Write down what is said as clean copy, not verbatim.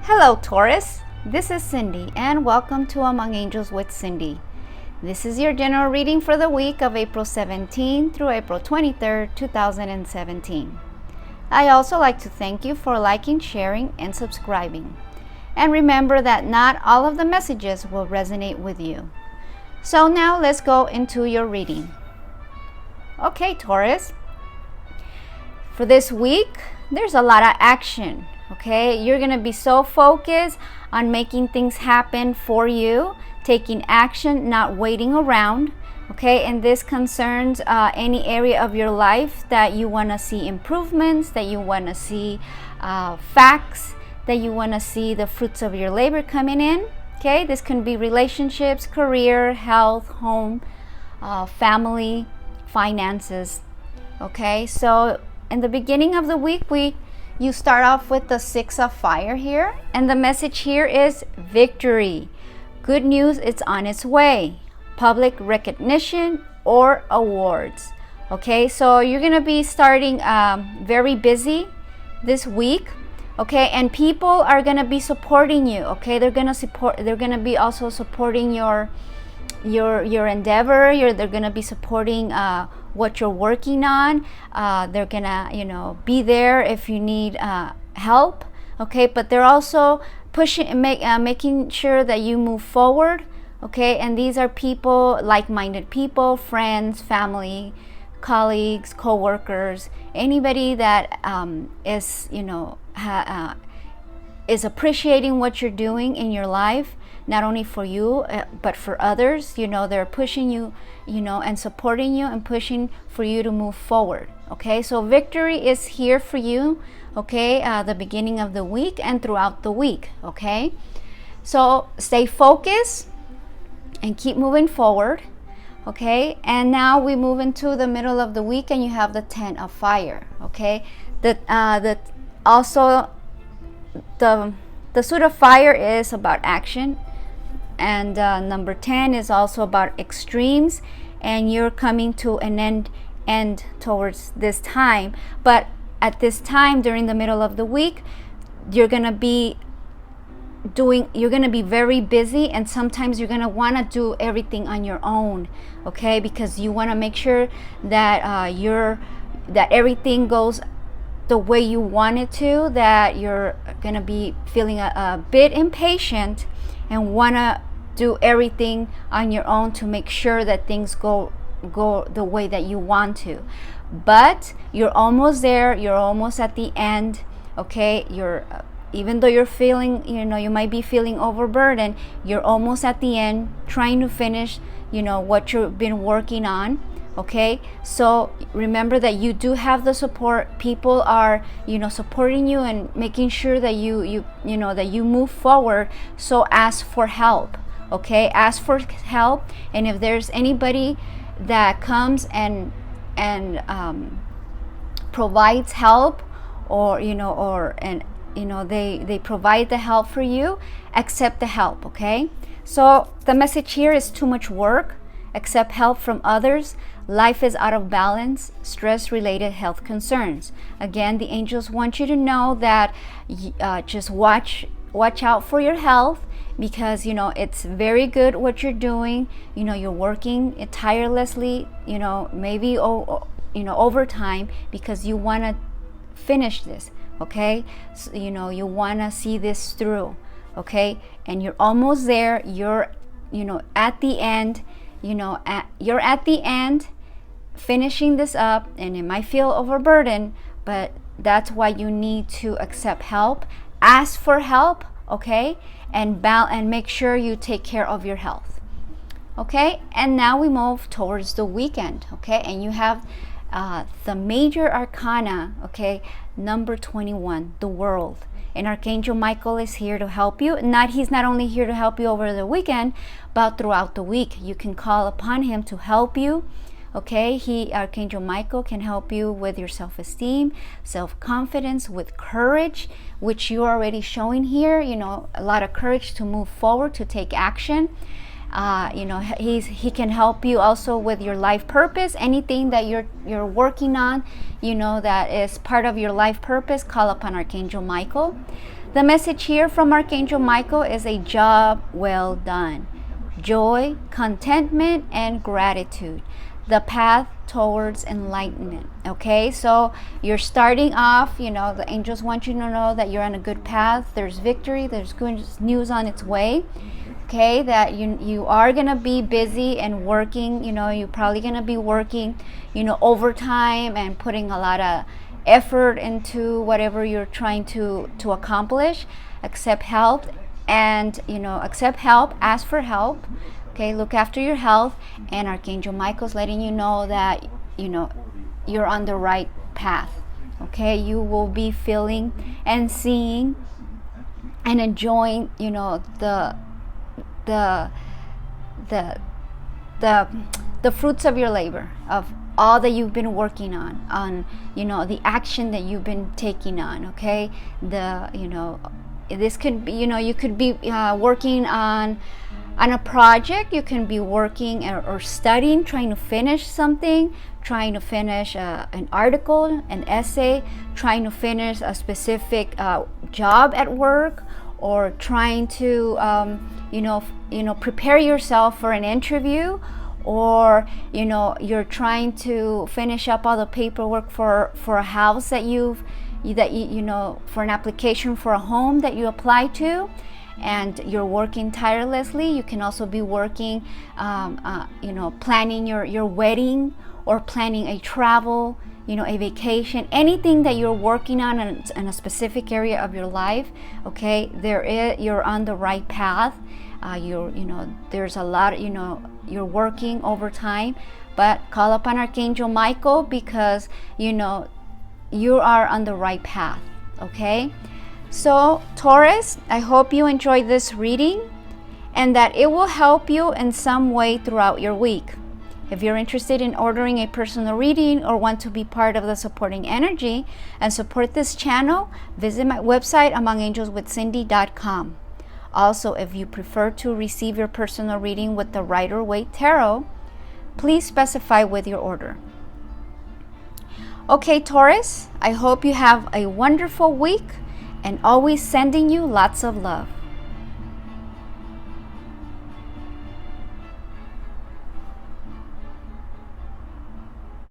Hello, Taurus. This is Cindy, and welcome to Among Angels with Cindy. This is your general reading for the week of April 17 through April 23rd, 2017. I also like to thank you for liking, sharing, and subscribing. And remember that not all of the messages will resonate with you. So now let's go into your reading. Okay, Taurus. For this week, there's a lot of action. Okay, you're going to be so focused on making things happen for you, taking action, not waiting around. Okay, and this concerns any area of your life that you want to see improvements, that you want to see facts, that you want to see the fruits of your labor coming in. Okay, this can be relationships, career, health, home, family, finances. Okay, so in the beginning of the week, you start off with the Six of Fire here, and the message here is victory. Good news, it's on its way. Public recognition or awards. Okay, so you're gonna be starting very busy this week. Okay, and people are gonna be supporting you. Okay, they're gonna be also supporting your endeavor. They're gonna be supporting what you're working on. They're gonna be there if you need help. Okay, but they're also making sure that you move forward. Okay, and these are people, like-minded people, friends, family, colleagues, co-workers, anybody that is appreciating what you're doing in your life, not only for you but for others. They're pushing you, and supporting you and pushing for you to move forward. Okay, so victory is here for you. Okay, the beginning of the week and throughout the week. Okay, so stay focused and keep moving forward. Okay, and now we move into the middle of the week, and you have the Ten of Fire. Okay, the Suit of Fire is about action, and number 10 is also about extremes, and you're coming to an end towards this time. But at this time, during the middle of the week, you're gonna be very busy, and sometimes you're gonna want to do everything on your own. Okay, because you want to make sure that that everything goes the way you want it to, that you're gonna be feeling a bit impatient and want to do everything on your own to make sure that things go the way that you want to. But you're almost there, you're almost at the end. Okay, even though you're feeling, you might be feeling overburdened, you're almost at the end, trying to finish what you've been working on. Okay, so remember that you do have the support. People are supporting you and making sure that that you move forward. So ask for help. Okay, ask for help, and if there's anybody that comes and provides help, or they provide the help for you, accept the help. Okay, so the message here is too much work. Accept help from others. Life is out of balance. Stress-related health concerns. Again, the angels want you to know that just watch out for your health, because it's very good what you're doing. You're working tirelessly, maybe overtime, because you want to finish this. Okay, so, you want to see this through. Okay, and you're almost there. You're at the end. You're at the end, finishing this up, and it might feel overburdened, but that's why you need to accept help. Ask for help. Okay, and make sure you take care of your health. Okay, and now we move towards the weekend. Okay, and you have the major arcana. Okay, number 21, the World. And Archangel Michael is here to help you. He's not only here to help you over the weekend, but throughout the week. You can call upon him to help you. Okay, Archangel Michael can help you with your self-esteem, self-confidence, with courage, which you're already showing here. A lot of courage to move forward, to take action. He can help you also with your life purpose. Anything that you're working on, that is part of your life purpose, call upon Archangel Michael. The message here from Archangel Michael is a job well done. Joy, contentment, and gratitude. The path towards enlightenment. Okay, so you're starting off, the angels want you to know that you're on a good path. There's victory, there's good news on its way. Okay, that you are gonna be busy and working, you're probably gonna be working, overtime and putting a lot of effort into whatever you're trying to accomplish. Accept help and accept help, ask for help. Okay, look after your health, and Archangel Michael's letting you know that you're on the right path. Okay, you will be feeling and seeing and enjoying the fruits of your labor, of all that you've been working on the action that you've been taking on. Okay, this could be you could be working on a project. You can be working or studying, trying to finish something, trying to finish an article, an essay, trying to finish a specific job at work, or trying to prepare yourself for an interview, or you're trying to finish up all the paperwork for a house that you for an application for a home that you apply to, and you're working tirelessly. You can also be working planning your wedding, or planning a travel, a vacation, anything that you're working on in a specific area of your life. Okay, you're on the right path. There's a lot, you're working overtime, but call upon Archangel Michael, because you are on the right path. Okay, so Taurus, I hope you enjoyed this reading and that it will help you in some way throughout your week. If you're interested in ordering a personal reading or want to be part of the supporting energy and support this channel, visit my website, amongangelswithcindy.com. Also, if you prefer to receive your personal reading with the Rider-Waite Tarot, please specify with your order. Okay, Taurus, I hope you have a wonderful week, and always sending you lots of love.